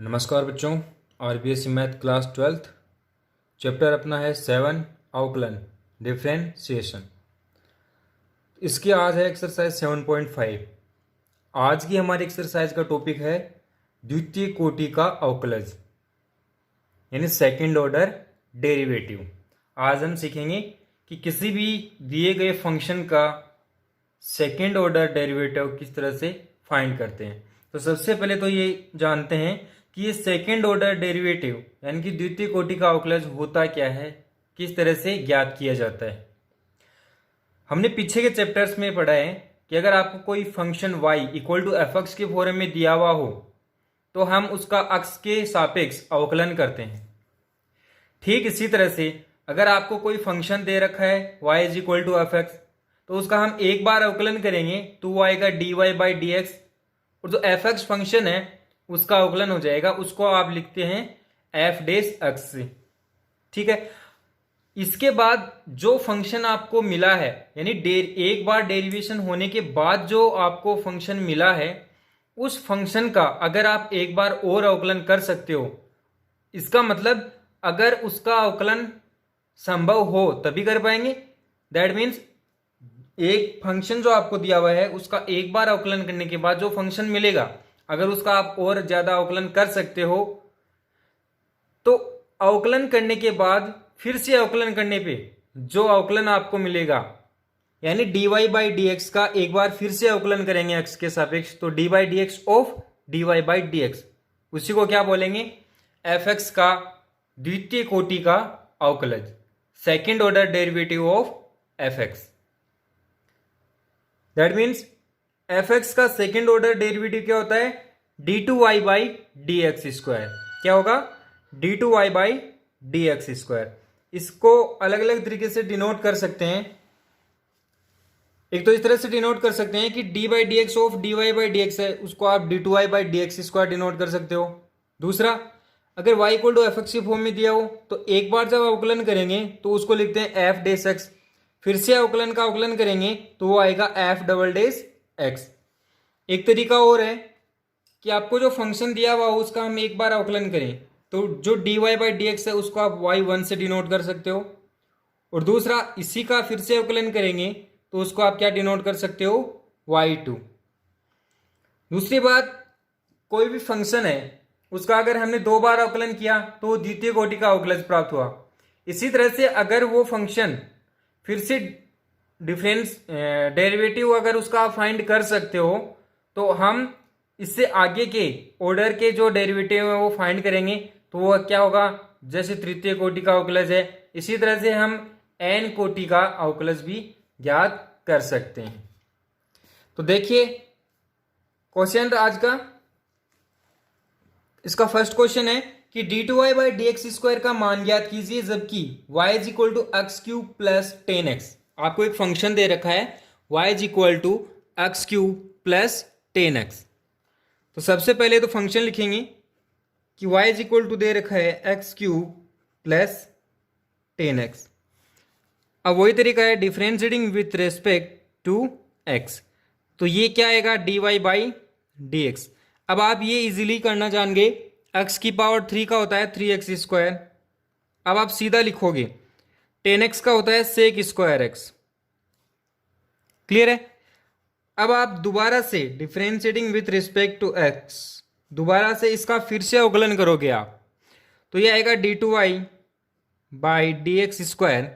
नमस्कार बच्चों। RBSC math class 12th chapter अपना है 7 अवकलन डिफरेंशिएशन। इसकी आज है एक्सरसाइज 7.5। आज की हमारी एक्सरसाइज का टॉपिक है द्वितीय कोटि का अवकलज यानी सेकंड ऑर्डर डेरिवेटिव। आज हम सीखेंगे कि किसी भी दिए गए फंक्शन का सेकंड ऑर्डर डेरिवेटिव किस तरह से फाइंड करते हैं। तो सबसे पहले तो ये जानते हैं कि ये सेकेंड ऑर्डर डेरिवेटिव यानी कि द्वितीय कोटि का अवकलज होता क्या है, किस तरह से ज्ञात किया जाता है। हमने पीछे के चैप्टर्स में पढ़ा है कि अगर आपको कोई function y equal to f x के फॉर्म में दिया हुआ हो तो हम उसका अक्ष के सापेक्ष अवकलन करते हैं। ठीक इसी तरह से अगर आपको कोई फंक्शन दे रखा है y is equal to f x तो उसका हम एक बार अवकलन करेंगे तो वो आएगा dy बाई डी एक्स, और जो एफ एक्स फंक्शन है उसका अवकलन हो जाएगा, उसको आप लिखते हैं एफ डेस एक्स से। ठीक है, इसके बाद जो फंक्शन आपको मिला है यानी एक बार डेरिवेशन होने के बाद जो आपको फंक्शन मिला है उस फंक्शन का अगर आप एक बार और अवकलन कर सकते हो, इसका मतलब अगर उसका अवकलन संभव हो तभी कर पाएंगे। दैट मीन्स एक फंक्शन जो आपको दिया हुआ है उसका एक बार अवकलन करने के बाद जो फंक्शन मिलेगा अगर उसका आप और ज्यादा अवकलन कर सकते हो तो अवकलन करने के बाद फिर से अवकलन करने पे जो अवकलन आपको मिलेगा यानी dy बाई डी एक्स का एक बार फिर से अवकलन करेंगे x के सापेक्ष, तो D by D x of dy by D x, उसी को क्या बोलेंगे एफ एक्स का द्वितीय कोटि का अवकलज, second order derivative of f x. That means f x का सेकेंड ऑर्डर डेरिवेटिव क्या होता है D two Y by D x square. क्या होगा d two Y by D x square. इसको अलग अलग तरीके से डिनोट कर सकते हैं। एक तो इस तरह से डिनोट कर सकते हैं कि d by D x of D Y by D x है उसको आप d two Y by D x square denote कर सकते हो। दूसरा, अगर y equal to f x के फॉर्म में दिया हो तो एक बार जब अवकलन करेंगे तो उसको लिखते हैं एफ डेस एक्स, फिर से अवकलन का अवकलन करेंगे तो वो आएगा एफ डबल डेस एक्स। एक तरीका और है कि आपको जो फंक्शन दिया हुआ हो उसका हम एक बार अवकलन करें तो जो d Y by D x है उसको आप y1 से डिनोट कर सकते हो, और दूसरा इसी का फिर से अवकलन करेंगे तो उसको आप क्या डिनोट कर सकते हो y2। दूसरी बात, कोई भी फंक्शन है उसका अगर हमने दो बार अवकलन किया तो द्वितीय कोटि का अवकलज प्राप्त हुआ। इसी तरह से अगर वो फंक्शन फिर से डिफरेंस डेरिवेटिव अगर उसका आप फाइंड कर सकते हो तो हम इससे आगे के ऑर्डर के जो डेरिवेटिव है वो फाइंड करेंगे तो वो क्या होगा जैसे तृतीय कोटि का अवकलज है, इसी तरह से हम एन कोटि का अवकलज भी ज्ञात कर सकते हैं। तो देखिए क्वेश्चन आज का, इसका फर्स्ट क्वेश्चन है कि d two Y by D x square का मान ज्ञात कीजिए जबकि y is equal to x cube plus 10x। आपको एक फंक्शन दे रखा है y is equal to x cube plus 10x। तो सबसे पहले तो फंक्शन लिखेंगे कि y इज इक्वल टू दे रखा है एक्स क्यूब प्लस 10x। अब वही तरीका है differentiating with respect to x, तो ये क्या आएगा D Y by D x. अब आप ये इजीली करना जान गए, x की पावर 3 का होता है 3x स्क्वायर। अब आप सीधा लिखोगे 10x का होता है सेक स्क्वायर x। क्लियर है। अब आप दोबारा से differentiating with respect to x, दोबारा से इसका फिर से अवकलन करोगे आप तो ये आएगा D two Y by D x square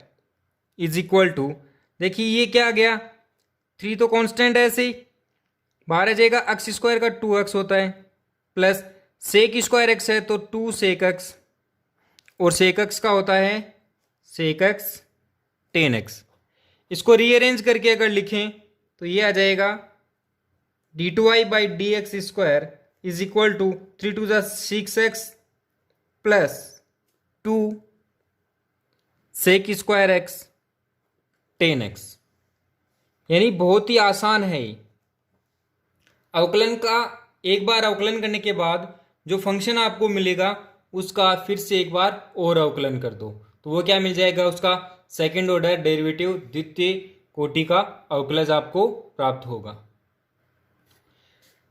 is equal to, देखिए ये क्या आ गया 3 तो कांस्टेंट है ऐसे ही बाहर आ जाएगा, एक्स स्क्वायर का 2x होता है प्लस सेक स्क्वायर एक्स है तो 2 सेक एक्स, और सेक एक्स का होता है सेक एक्स 10x। इसको रीअरेंज करके अगर लिखें तो ये आ जाएगा d two Y by D x square is equal to 3 two ज़ा 6x प्लस 2 सेक स्क्वायर एक्स 10x। यानी बहुत ही आसान है ये। अवकलन का एक बार अवकलन करने के बाद जो फंक्शन आपको मिलेगा उसका फिर से एक बार और अवकलन कर दो तो वो क्या मिल जाएगा, उसका सेकंड ऑर्डर डेरिवेटिव द्वितीय कोटि का अवकलज आपको प्राप्त होगा।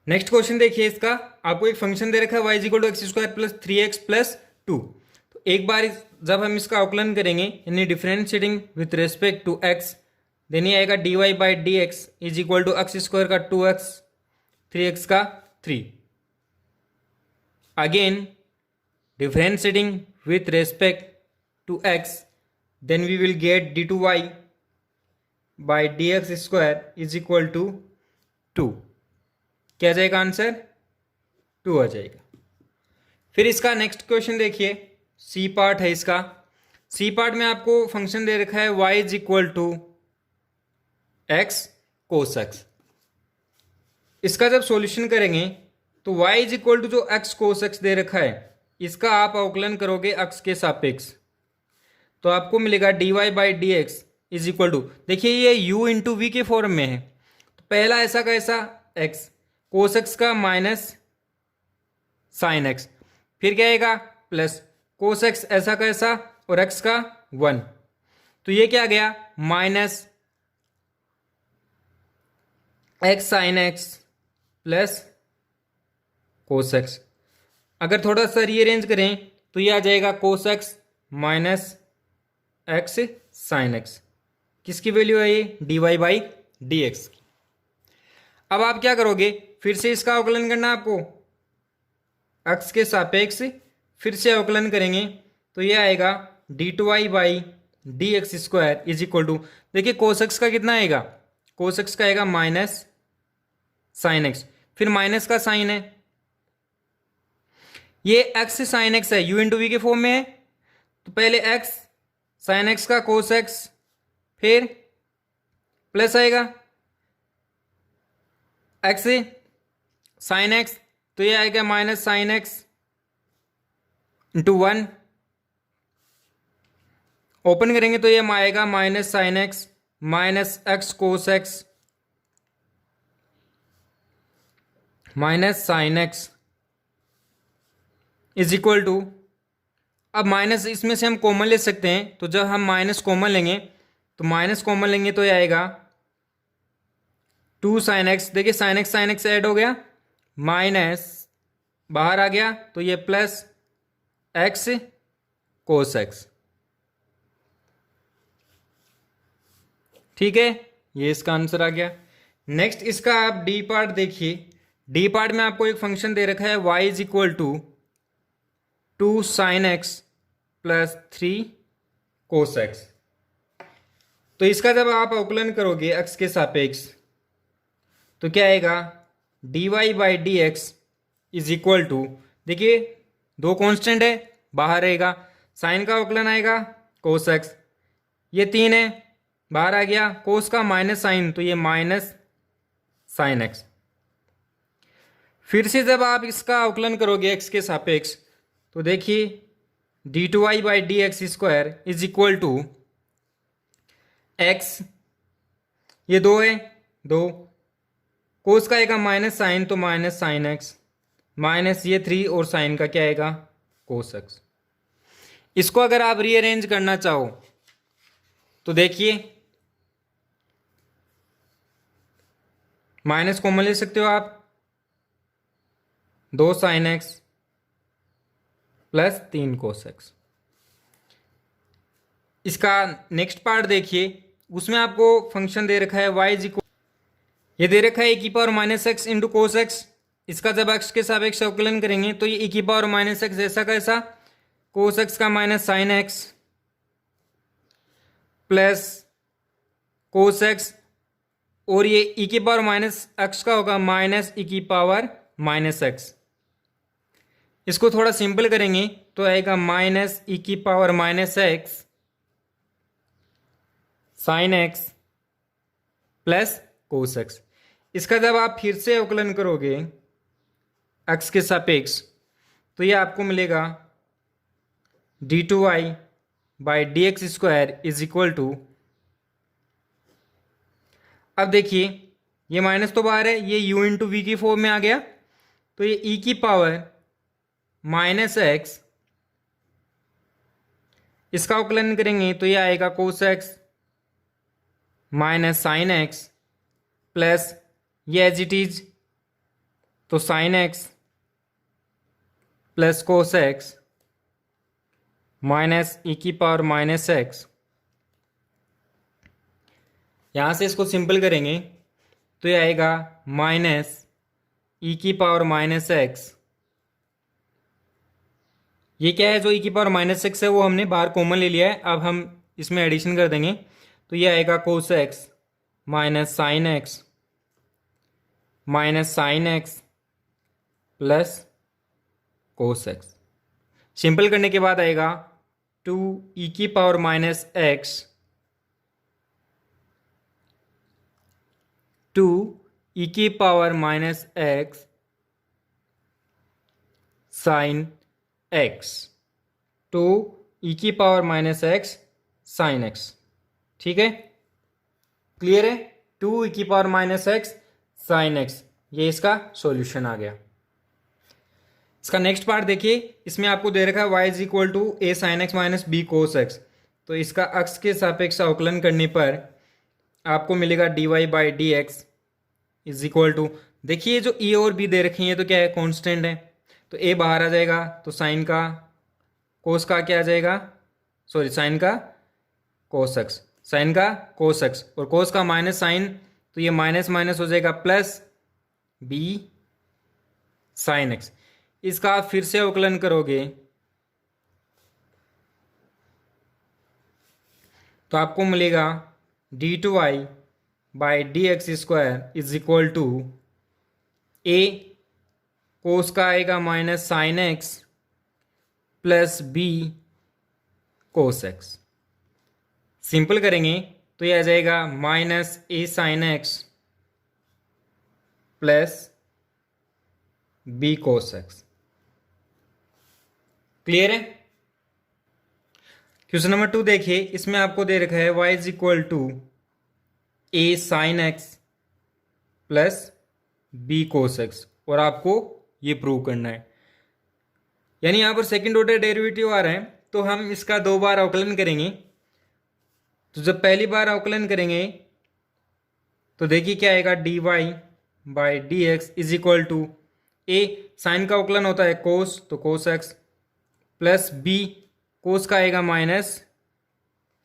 नेक्स्ट क्वेश्चन देखिए इसका, आपको एक फंक्शन दे रखा है y is equal to x square plus 3x plus 2। तो एक बार जब हम इसका अवकलन करेंगे यानी differentiating with respect to x, then ये आएगा dy by D x is equal to x square का 2x 3x का 3। Again differentiating with respect to x, then we will get d2y by D x square is equal to 2। क्या आ जाएगा answer? 2 आ जाएगा। फिर इसका next question देखिए, C part है इसका। सी पार्ट में आपको फंक्शन दे रखा है y is equal to x cos x. इसका जब सॉल्यूशन करेंगे तो y इज इक्वल टू जो x कोस एक्स दे रखा है इसका आप अवकलन करोगे x के सापेक्ष, तो आपको मिलेगा dy by D x is equal to, देखिए ये u इंटू वी के फॉर्म में है, तो पहला ऐसा का ऐसा x कोस एक्स का माइनस साइन एक्स, फिर क्या आएगा प्लस कोस एक्स ऐसा का ऐसा और एक्स का 1, तो ये क्या आ गया minus x sine x plus cos x. अगर थोड़ा सा रीअरेंज करें तो ये आ जाएगा cos x minus x sine x. किसकी वैल्यू है ये? D Y by D x. अब आप क्या करोगे, फिर से इसका अवकलन करना आपको x के सापेक्ष, फिर से अवकलन करेंगे तो ये आएगा d2y by D x square is equal to, देखिए कोस एक्स का कितना आएगा, कोस एक्स का आएगा माइनस साइन एक्स, फिर माइनस का साइन है, ये x साइन एक्स है u इंटू वी के फॉर्म में है, तो पहले x साइन एक्स का कोस एक्स फिर प्लस आएगा x साइन एक्स, तो ये आएगा minus sine x into 1, open करेंगे तो ये आएगा minus sine x minus x cos x minus sine x is equal to, अब माइनस इसमें से हम कॉमन ले सकते हैं, तो जब हम माइनस कॉमन लेंगे तो माइनस कॉमन लेंगे तो ये आएगा 2 साइन एक्स, देखिए साइन एक्स ऐड हो गया, माइनस बाहर आ गया तो ये प्लस एक्स कोस एक्स। ठीक है, ये इसका आंसर आ गया। नेक्स्ट इसका आप डी पार्ट देखिए, डी पार्ट में आपको एक फंक्शन दे रखा है y is equal to 2 sine x plus 3 cos x. तो इसका जब आप अवकलन करोगे x के सापेक्ष तो क्या आएगा dy by D x is equal to, देखिए 2 कांस्टेंट है बाहर रहेगा, साइन का अवकलन आएगा कोस एक्स, ये 3 है बाहर आ गया, कोस का माइनस साइन तो ये माइनस साइन एक्स। फिर से जब आप इसका अवकलन करोगे x के सापेक्ष तो देखिए d2y by D x square is equal to x, ये 2 है 2, कोस का आएगा माइनस साइन तो माइनस साइन एक्स, माइनस ये 3 और साइन का क्या आएगा कोस एक्स। इसको अगर आप रीअरेंज करना चाहो तो देखिए माइनस कॉमन ले सकते हो आप, 2 sine x plus 3 cos x. इसका नेक्स्ट पार्ट देखिए, उसमें आपको फंक्शन दे रखा है y इज इक्वल, ये दे रखा है e की power minus x into cos x, इसका जब x के सापेक्ष अवकलन करेंगे तो ये e की पावर माइनस एक्स ऐसा कैसा कोस एक्स का minus sine x plus cos x, और ये e की पावर माइनस एक्स का होगा माइनस e की पावर माइनस एक्स। इसको थोड़ा सिंपल करेंगे तो आएगा माइनस e की power minus x sine x plus cos x. इसका जब आप फिर से अवकलन करोगे x के सापेक्ष तो ये आपको मिलेगा d2y by D x square is equal to, अब देखिए ये माइनस तो बाहर है, ये u इंटू वी की फॉर्म में आ गया, तो ये e की पावर माइनस एक्स, इसका अवकलन करेंगे तो ये आएगा cos x minus sine x plus ये एज इट इज तो sine x plus cos x minus e की पावर माइनस एक्स, यहाँ से इसको सिंपल करेंगे तो ये आएगा माइनस ई की पावर माइनस एक्स। ये क्या है, जो ई की पावर माइनस एक्स है वो हमने बाहर कॉमन ले लिया है, अब हम इसमें एडिशन कर देंगे तो ये आएगा cos x minus sine x minus sine x plus cos x. Simple करने के बाद आएगा 2 ई की पावर माइनस एक्स 2 ई की power minus x sine x 2 ई की power minus x sine x. ठीक है, क्लियर है। 2 ई की power minus x sine x, ये इसका सॉल्यूशन आ गया। इसका नेक्स्ट पार्ट देखिए, इसमें आपको दे रखा है y is equal to a sine x minus b cos x. तो इसका अक्ष के सापेक्ष अवकलन करने पर आपको मिलेगा dy by D x is equal to, देखिए जो e और b दे रखी है तो क्या है, कांस्टेंट है, तो a बाहर आ जाएगा तो साइन का कोस का क्या आ जाएगा, सॉरी साइन का कोस एक्स, साइन का कोस एक्स और कोस का माइनस साइन, तो ये माइनस माइनस हो जाएगा प्लस b साइन एक्स। इसका आप फिर से अवकलन करोगे तो आपको मिलेगा d2y by D x square is equal to a cos का आएगा minus sine x plus b cos x. Simple करेंगे तो ये आ जाएगा minus a sine x plus b cos x. Clear है। क्वेश्चन नंबर 2 देखिए, इसमें आपको दे रखा है y is equal to a sine x plus b cos x और आपको ये प्रूव करना है। यानी यहां पर सेकंड ऑर्डर डेरिवेटिव आ रहा है तो हम इसका 2 बार अवकलन करेंगे। तो जब पहली बार अवकलन करेंगे तो देखिए क्या आएगा, dy by D x is equal to a sine का अवकलन होता है कोस, तो cos x plus b cos का आएगा माइनस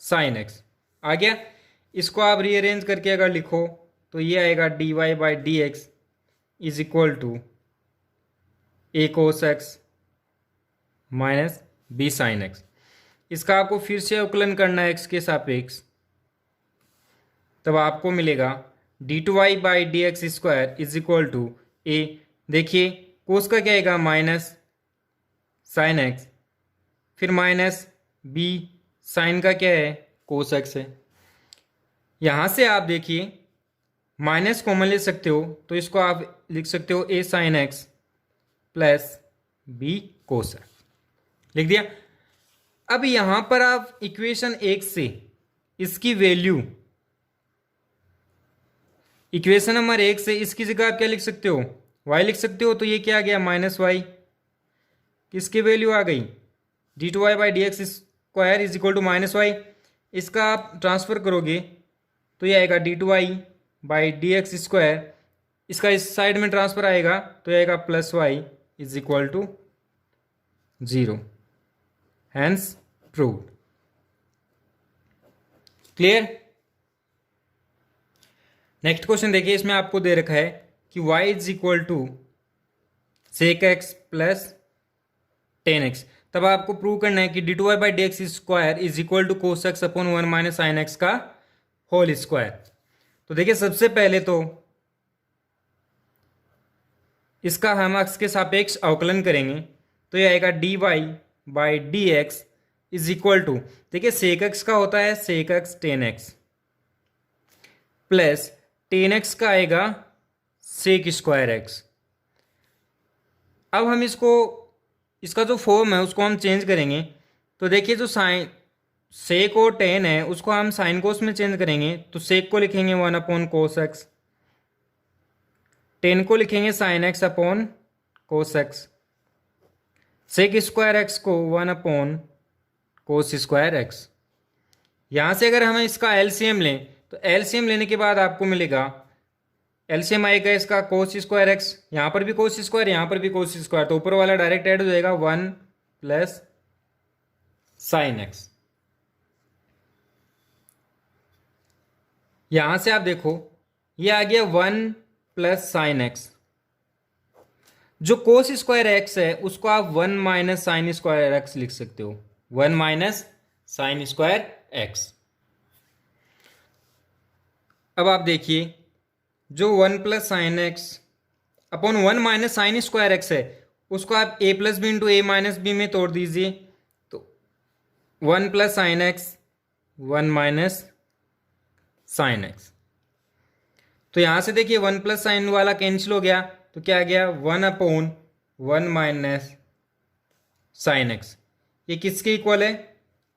साइन एक्स। आ गया। इसको आप रीअरेंज करके अगर लिखो तो ये आएगा dy by D x is equal to a cos x minus b sine x. इसका आपको फिर से अवकलन करना है एक्स के सापेक्ष, तब आपको मिलेगा d2y by D x square is equal to a, देखिए कोस का क्या आएगा माइनस साइन एक्स, फिर माइनस बी साइन का क्या है कोस एक्स है। यहाँ से आप देखिए माइनस कॉमन ले सकते हो तो इसको आप लिख सकते हो a sine x plus b cos x, लिख दिया। अब यहाँ पर आप इक्वेशन 1 से इसकी वैल्यू, इक्वेशन नंबर 1 से इसकी जगह आप क्या लिख सकते हो, y लिख सकते हो। तो ये क्या आ गया माइनस वाई, किसकी वैल्यू आ गई, d2y by D x square is equal to minus y. इसका आप ट्रांसफर करोगे तो ये आएगा d2y by D x square, इसका इस साइड में ट्रांसफर आएगा तो ये आएगा plus y is equal to 0, hence proved. Clear. Next question देखिए, इसमें आपको दे रखा है कि y इज इक्वल टू sec x plus tan x. तब आपको प्रूव करना है कि d2y by D x square is equal to cos x upon 1 minus sine x का होल स्क्वायर। तो देखिए सबसे पहले तो इसका हम अक्ष के सापेक्ष अवकलन करेंगे तो ये आएगा dy by D x is equal to, देखिए सेक एक्स का होता है sec x tan x plus tan x का आएगा सेक स्क्वायर एक्स। अब हम इसको, इसका जो फॉर्म है उसको हम चेंज करेंगे तो देखिए जो साइन सेक और टेन है उसको हम साइन कोस में चेंज करेंगे तो सेक को लिखेंगे 1 अपॉन कोस एक्स, टेन को लिखेंगे sine x upon cos x, sec square x को 1 अपॉन कोस स्क्वायर एक्स। यहाँ से अगर हम इसका एलसीएम लें तो एलसीएम लेने के बाद आपको मिलेगा एलसीएम आएगा इसका कोस स्क्वायर एक्स, यहाँ पर भी कोस स्क्वायर, यहाँ पर भी कोस स्क्वायर, तो ऊपर वाला डायरेक्ट ऐड हो जाएगा 1 प्लस साइन एक्स। यहां से आप देखो ये आ गया 1 प्लस साइन एक्स। जो कोस स्क्वायर एक्स है उसको आप 1 माइनस साइन स्क्वायर एक्स लिख सकते हो, 1 माइनस साइन स्क्वायर एक्स। अब आप देखिए जो 1 plus sign x upon 1 minus sine square x है उसको आप ए प्लस बी इंटू ए माइनस बी में तोड़ दीजिए, तो 1 plus sign x 1 minus sine x. तो यहां से देखिए 1 प्लस साइन वाला कैंसिल हो गया, तो क्या आ गया 1 अपॉन 1 माइनस साइन एक्स। ये किसके इक्वल है,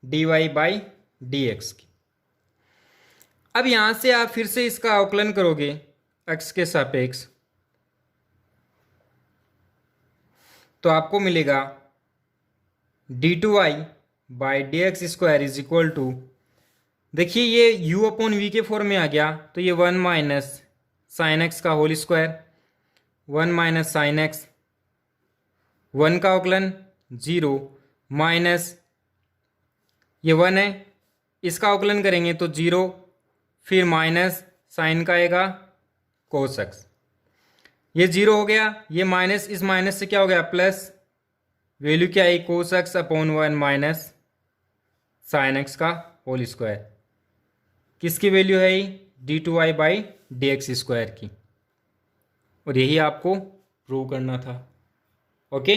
d Y by D x की। अब यहां से आप फिर से इसका अवकलन करोगे एक्स के सापेक्ष, तो आपको मिलेगा d two Y by D x square is equal to, देखिए ये u अपॉन वी के फॉर्म में आ गया, तो ये 1 माइनस साइन एक्स का whole square, 1 minus sine x, 1 का अवकलन 0 माइनस ये 1 है, इसका अवकलन करेंगे तो 0, फिर माइनस साइन का आएगा कोस एक्स, ये 0 हो गया, ये माइनस इस माइनस से क्या हो गया प्लस, वैल्यू क्या आई cos x upon 1 minus sine x का होल स्क्वायर। किसकी वैल्यू है ये, d two Y by D x square की, और यही आपको प्रूव करना था। ओके,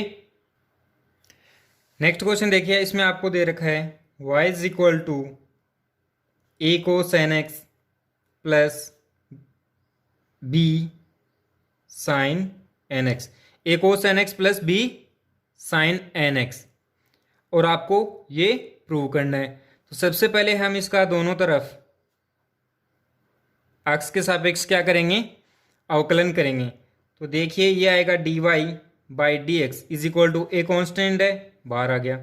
नेक्स्ट क्वेश्चन देखिए, इसमें आपको दे रखा है y is equal to a cos n x plus b sine n x, a cos n x plus b sine n x, और आपको ये प्रूव करना है। तो सबसे पहले हम इसका दोनों तरफ एक्स के सापेक्ष क्या करेंगे, अवकलन करेंगे। तो देखिए ये आएगा D Y by D x is equal to, a constant है बाहर आ गया,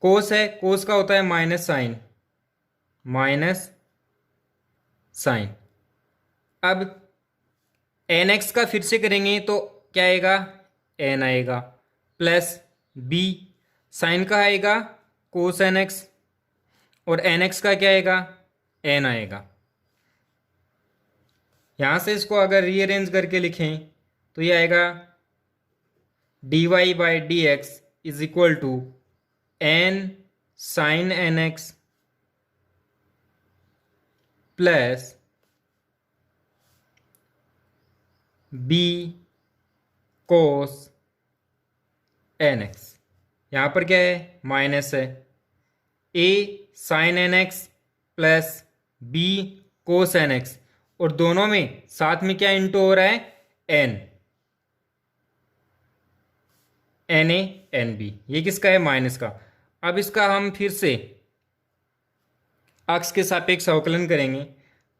कोस है, कोस का होता है माइनस साइन, माइनस साइन। अब एन एक्स का फिर से करेंगे तो क्या आएगा, एन आएगा, प्लस बी साइन का आएगा कोस एन एक्स, और एन एक्स का क्या आएगा, एन आएगा। यहां से इसको अगर रीअरेंज करके लिखें तो ये आएगा D Y by D x is equal to n sine n x plus b cos n x. यहां पर क्या है, माइनस है, a sine n x plus b cos n x, और दोनों में साथ में क्या इंटू हो रहा है, n, n a n b, ये किसका है, माइनस का। अब इसका हम फिर से अक्ष के सापेक्ष अवकलन करेंगे,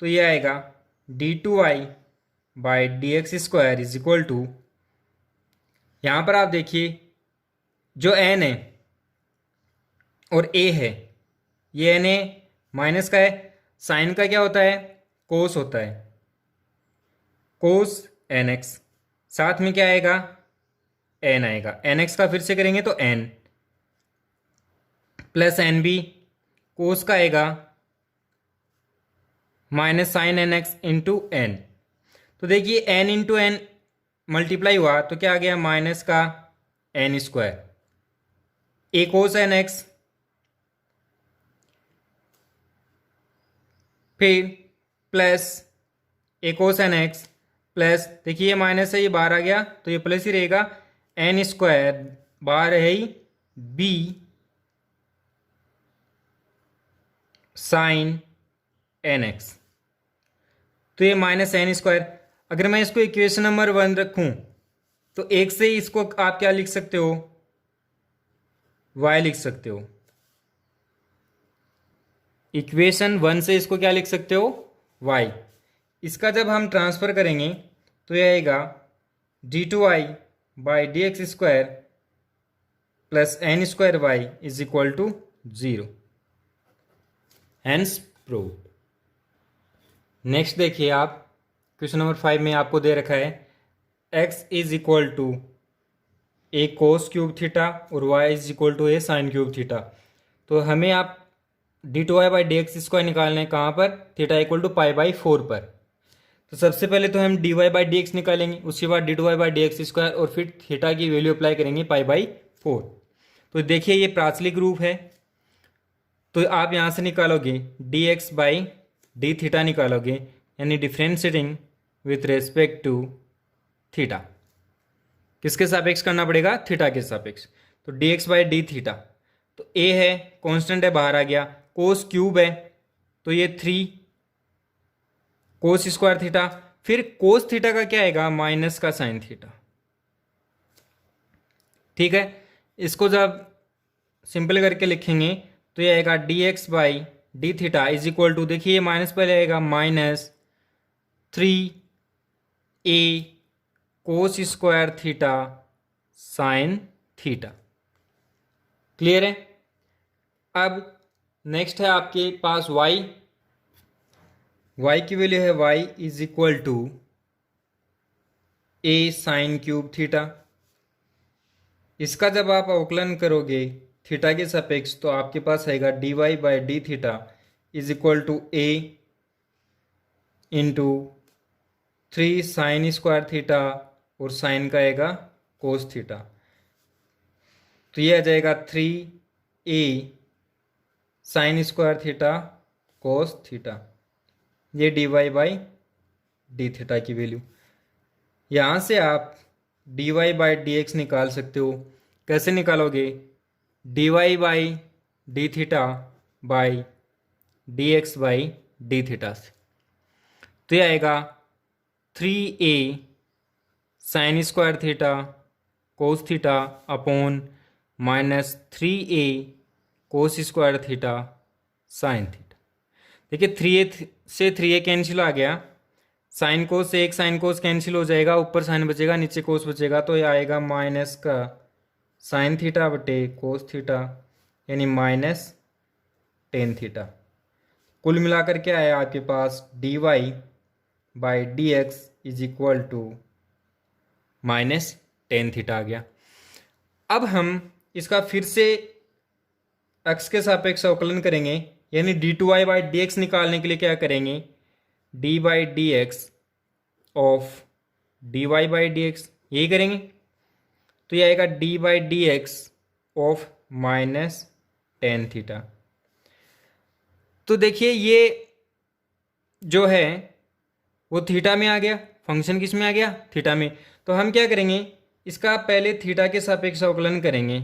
तो ये आएगा D two Y by D x square is equal to, यहां पर आप देखिए जो एन है और ए है, ये एन ए माइनस का है, साइन का क्या होता है, कोस होता है, कोस एन एक्स, साथ में क्या आएगा, एन आएगा, एन एक्स का फिर से करेंगे तो n, plus n b, cos का आएगा minus sine n x into n. तो देखिए एन इंटू एन मल्टीप्लाई हुआ तो क्या आ गया, माइनस का एन स्क्वायर, ए कोस एन एक्स, फिर प्लस ए कोस एन एक्स प्लस, देखिए ये माइनस है, ये बाहर आ गया तो ये प्लस ही रहेगा, एन स्क्वायर बाहर है ही बी साइन एन एक्स, तो ये माइनस एन स्क्वायर। अगर मैं इसको इक्वेशन नंबर 1 रखूं तो एक से ही इसको आप क्या लिख सकते हो, y लिख सकते हो, इक्वेशन 1 से इसको क्या लिख सकते हो, y। इसका जब हम ट्रांसफर करेंगे तो यह आएगा D two Y by D x square plus n square y is equal to 0, hence proved. Next देखिए आप क्वेश्चन नंबर 5 में आपको दे रखा है x is equal to a cos cube theta और y is equal to a sine cube theta. तो हमें आप d two Y by D x square निकालना है कहाँ पर, theta equal to pi by 4 पर। तो सबसे पहले तो हम d Y by D x निकालेंगे, उसके बाद d two Y by D x square और फिर थीटा की वैल्यू अप्लाई करेंगे पाई बाई 4। तो देखिए ये प्राचलिक रूप है, तो आप यहाँ से निकालोगे d x by D theta निकालोगे, यानी differentiating with respect to theta. किसके सापेक्ष करना पड़ेगा, थीटा के सापेक्ष। तो d x by D theta, तो ए है कांस्टेंट है बाहर आ गया, कोस क्यूब है तो ये 3 कोस स्क्वायर थीटा, फिर कोस थीटा का क्या आएगा, माइनस का साइन थीटा। ठीक है, इसको जब सिंपल करके लिखेंगे तो ये आएगा d x by D theta is equal to, देखिए ये माइनस पहले आएगा, -3 a cos square theta sine theta. Clear है। अब नेक्स्ट है आपके पास y की वैल्यू है y is equal to a sine cube theta. इसका जब आप अवकलन करोगे थीटा के सापेक्ष तो आपके पास आएगा D Y by D theta is equal to a into 3 sine square theta और साइन का आएगा कोस थीटा। तो ये आ जाएगा 3a sine square theta cos theta, ये d Y by D theta की वैल्यू। यहाँ से आप d Y by D x निकाल सकते हो। कैसे निकालोगे, d Y by D theta by D x by D theta से। तो ये आएगा 3a sine square theta cos theta upon -3a cos square theta sine theta. देखिए 3a से 3a कैंसिल आ गया, साइन कोस से एक साइन कोस कैंसिल हो जाएगा, ऊपर साइन बचेगा नीचे कोस बचेगा, तो ये आएगा माइनस का साइन थीटा बटे कोस थीटा, यानी -tan थीटा। कुल मिलाकर के आया आपके पास d Y by D x is equal to -tan theta आ गया। अब हम इसका फिर से x के सापेक्ष अवकलन करेंगे, यानी D two Y by D X निकालने के लिए क्या करेंगे, D by D x of D Y by D X, यही करेंगे। तो ये आएगा D by D x of -tan theta. तो देखिए ये जो है वो थीटा में आ गया, फंक्शन किस में आ गया, थीटा में। तो हम क्या करेंगे, इसका पहले थीटा के सापेक्ष अवकलन करेंगे,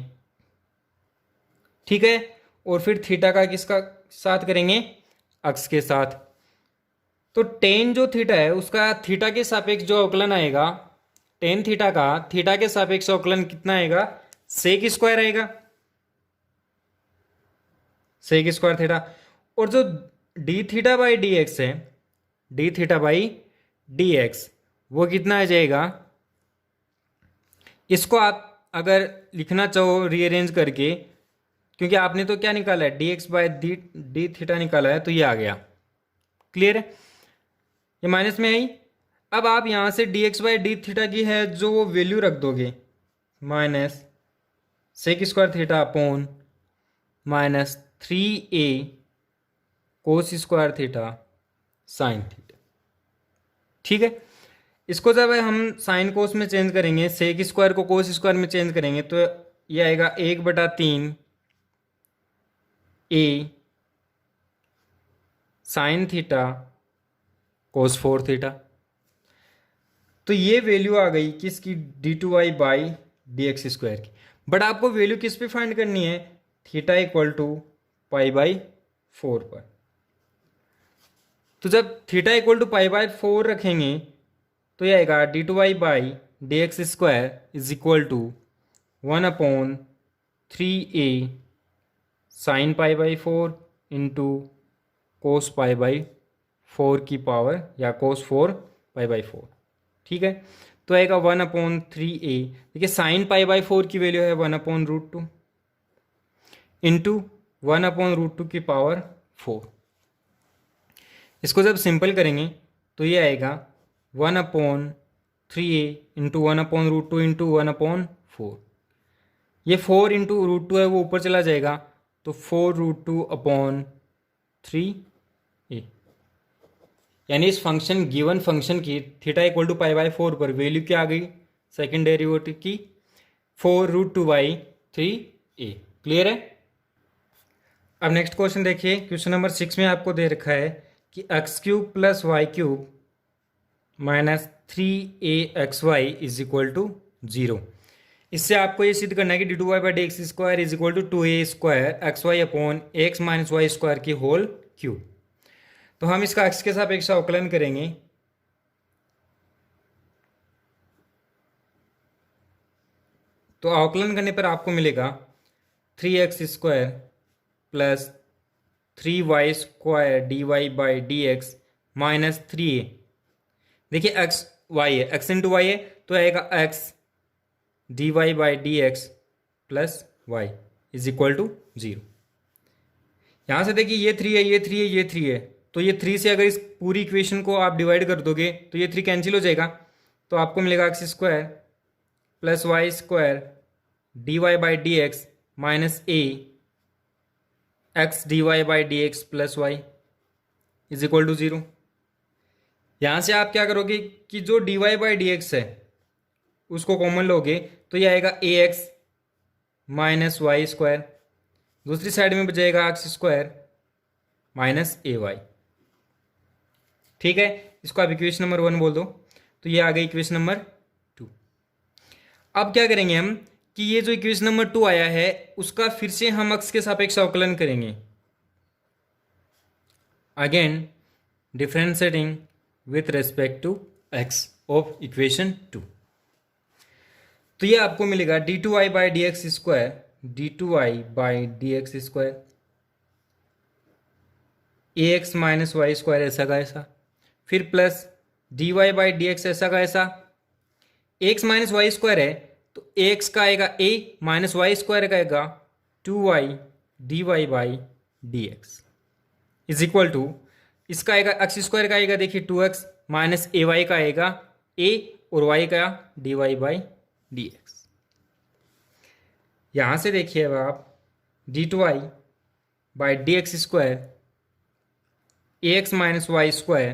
ठीक है, और फिर थीटा का किसका साथ करेंगे, अक्ष के साथ। तो टेन जो थीटा है उसका थीटा के सापेक्ष जो अवकलन आएगा, टेन थीटा का थीटा के सापेक्ष अवकलन कितना आएगा, सेक स्क्वायर आएगा, सेक स्क्वायर थीटा। और जो d theta by D x है, d theta by D x, वो कितना आ जाएगा, इसको आप अगर लिखना चाहो रीअरेंज करके, क्योंकि आपने तो क्या निकाला है, D x by D theta निकाला है, तो ये आ गया। क्लियर है, ये माइनस में आई। अब आप यहाँ से D x by D theta की है जो वो वैल्यू रख दोगे, minus sec square theta upon -3a cos square theta sine theta. ठीक है, इसको जब हम साइन कोस में चेंज करेंगे, सेक स्क्वायर को कोस स्क्वायर में चेंज करेंगे, तो ये आएगा 1/3 a sine theta cos 4 theta. तो ये वैल्यू आ गई किसकी, D two Y by D x square की। बट आपको वैल्यू किस पे फाइंड करनी है, theta equal to pi by 4 पर। तो जब theta equal to pi by 4 रखेंगे तो ये आएगा D two Y by D x square is equal to 1/3a sine pi by 4 into cos pi by 4 की पावर, या कोस 4 पाई बाई 4। ठीक है, तो आएगा 1/3a। देखिए साइन पाई बाई 4 की वैल्यू है 1/√2 इंटू 1/√2 की पावर 4। इसको जब सिंपल करेंगे तो ये आएगा 1/3a इंटू 1/√2 इंटू 1/4। ये 4 इंटू √2 है, वो ऊपर चला जाएगा, तो 4√2/3a। यानी इस फंक्शन गिवन फंक्शन की थीटा इक्वल टू π/4 पर वैल्यू क्या आ गई सेकेंड डेरिवेटिव की, 4√2/3a। क्लियर है। अब नेक्स्ट क्वेश्चन देखिए, क्वेश्चन नंबर 6 में आपको दे रखा है कि x³ + y³ minus 3axy is equal to 0। इससे आपको ये सिद्ध करना है कि d2y/dx² is equal to 2a² xy अपॉन x माइनस वाई स्क्वायर की होल क्यूब। तो हम इसका x के सापेक्ष अवकलन करेंगे। तो अवकलन करने पर आपको मिलेगा 3x² plus 3y² dy/dx minus 3a। देखिए x y है, x इंटू वाई है, तो आएगा x dy/dx plus y is equal to 0। यहाँ से देखिए ये 3 है, ये 3 है, ये 3 है, तो ये 3 से अगर इस पूरी इक्वेशन को आप डिवाइड कर दोगे तो ये 3 कैंसिल हो जाएगा, तो आपको मिलेगा x² plus y² dy/dx minus a x dy/dx plus y is equal to 0। यहाँ से आप क्या करोगे कि जो dy/dx है उसको कॉमन लोगे, तो ये आएगा ax माइनस वाई स्क्वायर, दूसरी साइड में बचेगा x² माइनस ay। ठीक है, इसको आप इक्वेशन नंबर 1 बोल दो, तो ये आ गई इक्वेशन नंबर 2। अब क्या करेंगे हम कि ये जो इक्वेशन नंबर 2 आया है उसका फिर से हम x के सापेक्ष अवकलन करेंगे। Again differentiating with respect to x of equation 2। तो ये आपको मिलेगा d2y/dx², d2y/dx² ax minus Y square ऐसा का ऐसा, फिर प्लस dy/dx ऐसा का ऐसा। x माइनस वाई स्क्वायर है तो ax का आएगा a माइनस वाई स्क्वायर का आएगा 2y dy/dx is equal to, इसका आएगा x² का आएगा देखिए 2x माइनस ay का आएगा a और y का dy/dx। यहाँ से देखिए अब आप d2y/dx² ax minus Y square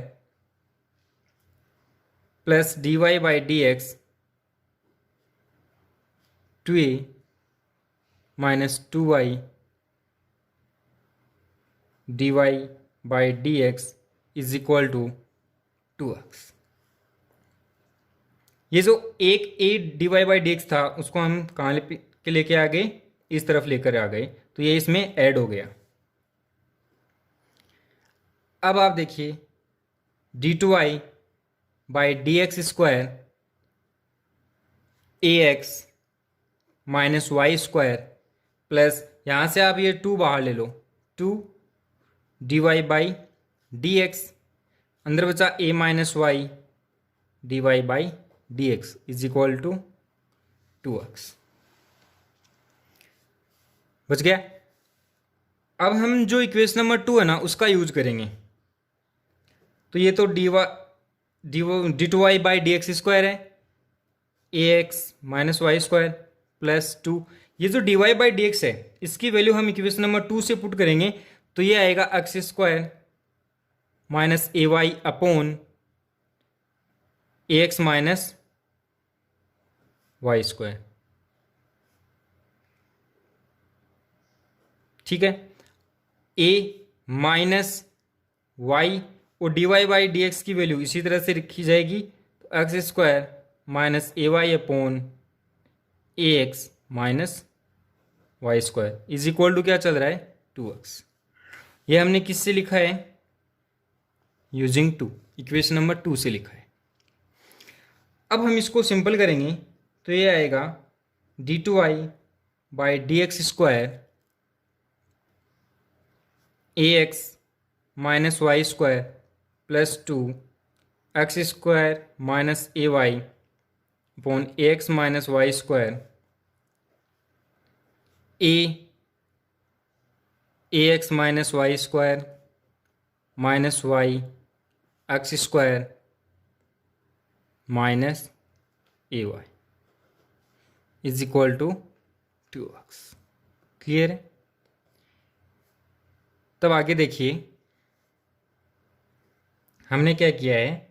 plus dy/dx 2a minus 2y dy/dx is equal to 2x। ये जो एक a dy/dx था उसको हम कहाँ लेके आ गए, इस तरफ लेकर आ गए, तो ये इसमें ऐड हो गया। अब आप देखिए d2y/dx² ax minus Y square plus यहाँ से आप ये 2 बाहर ले लो, 2 dy/dx, अंदर बचा a minus Y dy/dx is equal to 2x। बच गया। अब हम जो इक्वेशन नंबर 2 है ना उसका यूज करेंगे। तो ये तो d2y/dx² है, ax minus Y square plus 2, ये जो dy/dx है इसकी वैल्यू हम इक्वेशन नंबर 2 से पुट करेंगे, तो ये आएगा x² minus ay upon ax minus Y square. ठीक है, a माइनस वाई और dy/dx की वैल्यू इसी तरह से रखी जाएगी, तो x² minus ay upon ax minus Y square is equal to क्या चल रहा है 2x। ये हमने किससे लिखा है, यूजिंग 2, इक्वेशन नंबर 2 से लिखा है। अब हम इसको सिंपल करेंगे, तो ये आएगा d2y/dx² ax minus Y square plus 2 x² minus ay upon ax minus Y square ax minus Y square minus Y x² minus A Y is equal to 2x। Clear है? तब आगे देखिए हमने क्या किया है,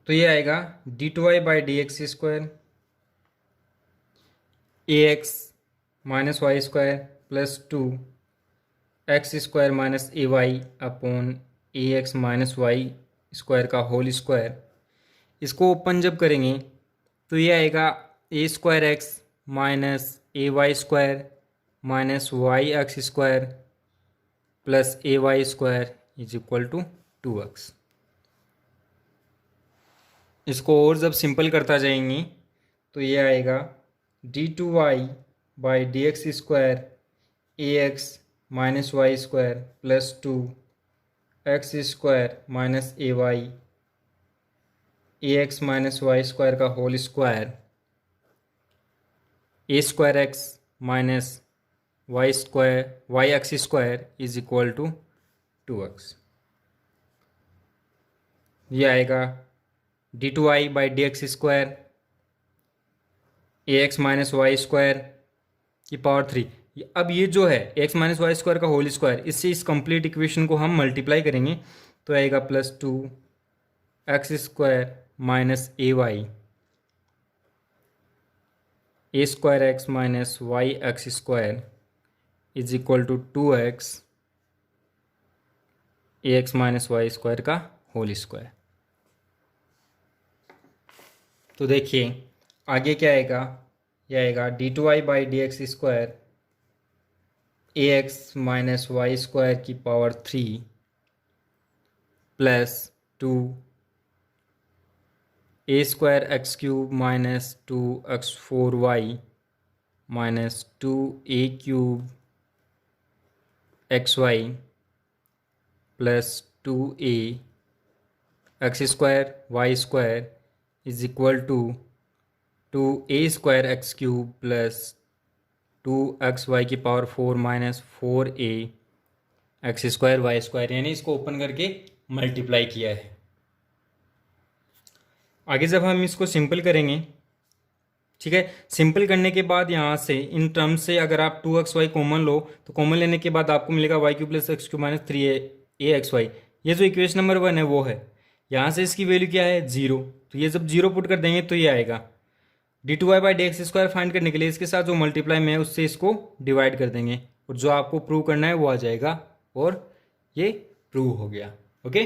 तो ये आएगा D two Y by D x square A x minus Y square plus 2x² minus A Y upon A x minus Y square का होल स्क्वायर। इसको ओपन जब करेंगे तो ये आएगा a²x minus A Y square minus Y x square plus A Y square is equal to 2x। इसको और जब सिंपल करता जाएंगे तो ये आएगा D two Y by D x square A x minus Y square plus 2x² minus a x minus Y square का whole square a²x minus Y x square is equal to 2x। ये आएगा D two Y by D x square A x minus Y square की power 3। अब ये जो है x minus Y square का whole square, इससे इस कंप्लीट इक्वेशन को हम मल्टीप्लाई करेंगे तो आएगा plus 2x² minus a²x minus Y x square is equal to 2x a x minus Y square का होल स्क्वायर। तो देखिए आगे क्या आएगा, यह आएगा D two Y by D x square A x minus Y square की power 3 plus 2a²x³ minus 2x4y minus 2a³ plus 2a² y square is equal to 2a² plus 2xy की power 4 minus 4a² Y square, यानी इसको open करके multiply किया है। आगे जब हम इसको सिंपल करेंगे, ठीक है, सिंपल करने के बाद यहाँ से इन टर्म्स से अगर आप 2xy कॉमन लो तो कॉमन लेने के बाद आपको मिलेगा y³ plus x³ minus 3axy। ये जो इक्वेशन नंबर 1 है वो है। यहाँ से इसकी वैल्यू क्या है 0, तो ये जब 0 पुट कर देंगे तो ये आएगा D two Y by D x square find करने के लिए इसके साथ जो मल्टीप्लाई में है उससे इसको डिवाइड कर देंगे और जो आपको प्रूव करना है वो आ जाएगा और ये प्रूव हो गया। ओके,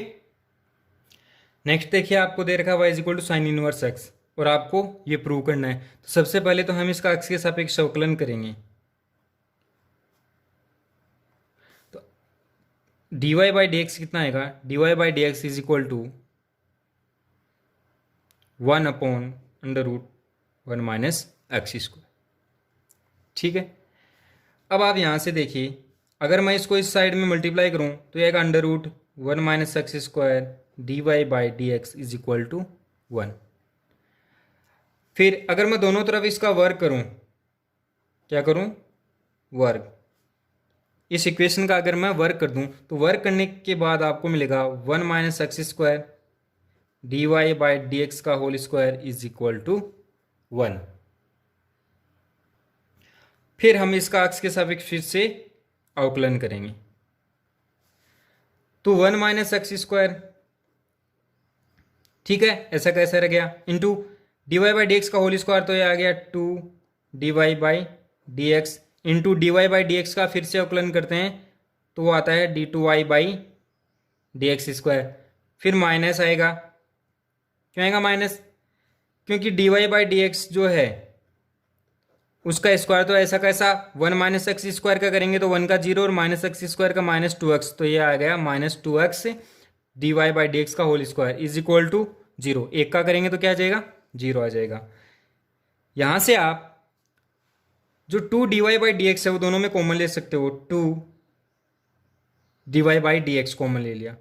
नेक्स्ट देखिए आपको दे रखा y is equal to sine inverse X और आपको ये प्रूव करना है। तो सबसे पहले तो हम इसका एक्स के सापेक्ष अवकलन करेंगे। तो D Y by D X कितना आएगा, D Y by D x is equal to 1/√1 minus x square. ठीक है, अब आप यहां से देखिए अगर मैं इसको इस साइड में मल्टीप्लाई करूं तो ये आएगा √1 minus x square D Y by D x is equal to 1। फिर अगर मैं दोनों तरफ इसका वर्ग करूं, क्या करूं, वर्ग, इस इक्वेशन का अगर मैं वर्ग कर दूं तो वर्ग करने के बाद आपको मिलेगा 1 minus x square D Y by D x का whole square is equal to 1। फिर हम इसका एक्स के सापेक्ष फिर से अवकलन करेंगे तो 1 माइनस एक्स स्क्वायर, ठीक है, ऐसा कैसा रह गया, into D Y by D x का होल स्क्वायर, तो ये आ गया 2 D Y by D X into D Y by D x का फिर से अवकलन करते हैं तो वो आता है D two Y by D x square. फिर माइनस आएगा, क्यों आएगा माइनस, क्योंकि D Y by D X जो है उसका स्क्वायर तो ऐसा कैसा 1 माइनस एक्स स्क्वायर का करेंगे तो 1 का 0 और माइनस एक्स स्क्वायर का माइनस 2x, तो ये आ गया minus 2x d Y by D x का whole square is equal to 0। एक का करेंगे तो क्या आ जाएगा, 0 आ जाएगा। यहां से आप जो 2 D Y by D x है वो दोनों में कॉमन ले सकते हो, 2 D Y by D X common ले लिया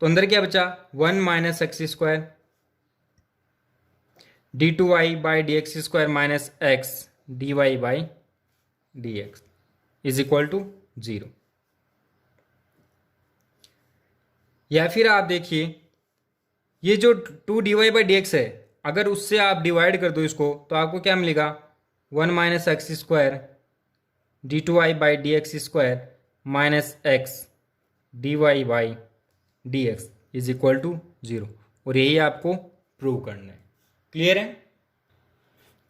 तो अंदर क्या बचा 1 minus x square D two Y by D x square minus X D Y by D x is equal to 0। या फिर आप देखिए ये जो 2 dy/dx है, अगर उससे आप डिवाइड कर दो इसको तो आपको क्या मिलेगा, 1 minus x square d2y/dx² minus X dy/dx is equal to 0। और यही आपको प्रूव करना है। क्लियर है।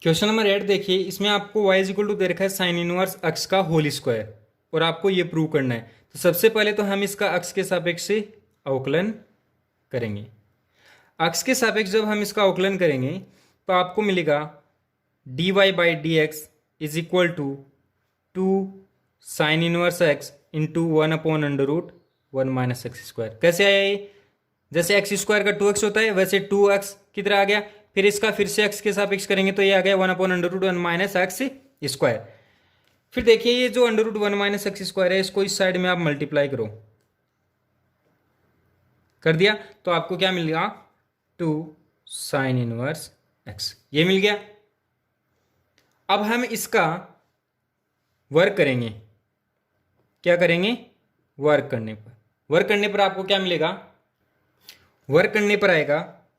क्वेश्चन नंबर 8 देखिए, इसमें आपको y इज इक्वल टू दे रखा है साइन इनवर्स अक्स का होल स्क्वायर और आपको ये प्रूव करना है। तो सबसे पहले तो हम इसका अक्स के सापेक्ष से अवकलन करेंगे। अक्स के सापेक्ष जब हम इसका अवकलन करेंगे तो आपको मिलेगा dy/dx is equal to 2 sine inverse X into 1/√1 minus x square. कैसे आया ये, जैसे एक्स स्क्वायर का 2x होता है वैसे 2x किधर आ गया, फिर इसका फिर से x के सापेक्ष करेंगे तो ये आ गया 1/√1 माइनस एक्स स्क्वायर। फिर देखिए ये जो √1 माइनस एक्स स्क्वायर है इसको इस साइड में आप मल्टीप्लाई करो, कर दिया तो आपको क्या मिलेगा, 2 साइन इनवर्स एक्स, ये मिल गया। अब हम इसका वर्क करेंगे। क्या करेंगे, वर्क करने पर आपको क्या मिलेगा, वर्क करने पर आएगा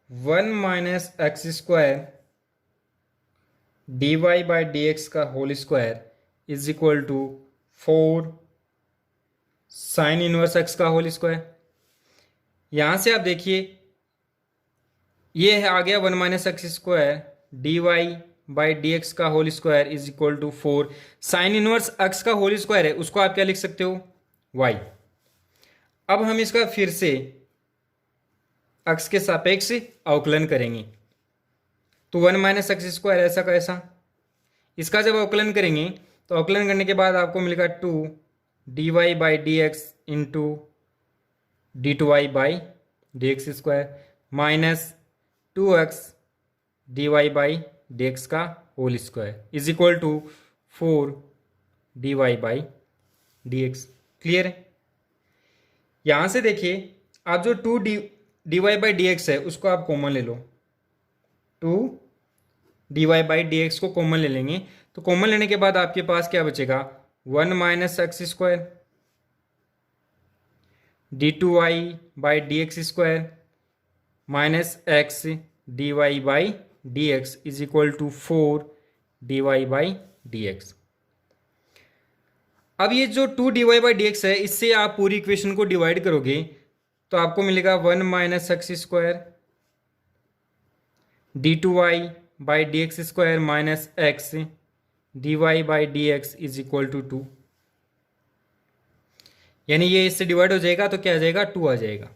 1 माइनस एक्स स्क्वायर dy/dx का whole square is equal to 4 sine inverse X का होल स्क्वायर। यहां से आप देखिए ये है आ गया 1 माइनस एक्स स्क्वायर dy/dx का whole square is equal to 4 sine inverse X का होल स्क्वायर है, उसको आप क्या लिख सकते हो, y। अब हम इसका फिर से एक्स के सापेक्ष अवकलन करेंगे तो 1 माइनस एक्स स्क्वायर ऐसा का ऐसा, इसका जब अवकलन करेंगे तो अवकलन करने के बाद आपको मिलेगा 2 dy/dx into d2y/dx² minus 2x dy/dx का whole square is equal to 4 dy/dx। Clear है। यहां से देखिए आप जो 2 dy/dx है उसको आप कॉमन ले लो, 2 dy/dx को कॉमन ले लेंगे तो कॉमन लेने के बाद आपके पास क्या बचेगा, 1 minus x square d2y/dx² minus X dy/dx is equal to 4 dy/dx। अब ये जो 2 dy/dx है इससे आप पूरी इक्वेशन को डिवाइड करोगे तो आपको मिलेगा 1 minus x square d2y/dx² minus X dy/dx is equal to 2, यानी ये इससे डिवाइड हो जाएगा तो क्या आ जाएगा, 2 आ जाएगा।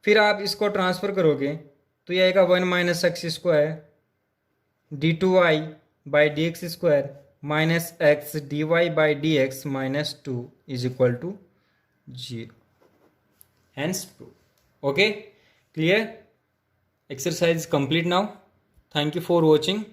फिर आप इसको ट्रांसफर करोगे तो ये आएगा 1 minus x square d2y/dx² minus X dy/dx minus 2 is equal to 0। Hence proof. Okay, clear? Exercise is complete now. Thank you for watching.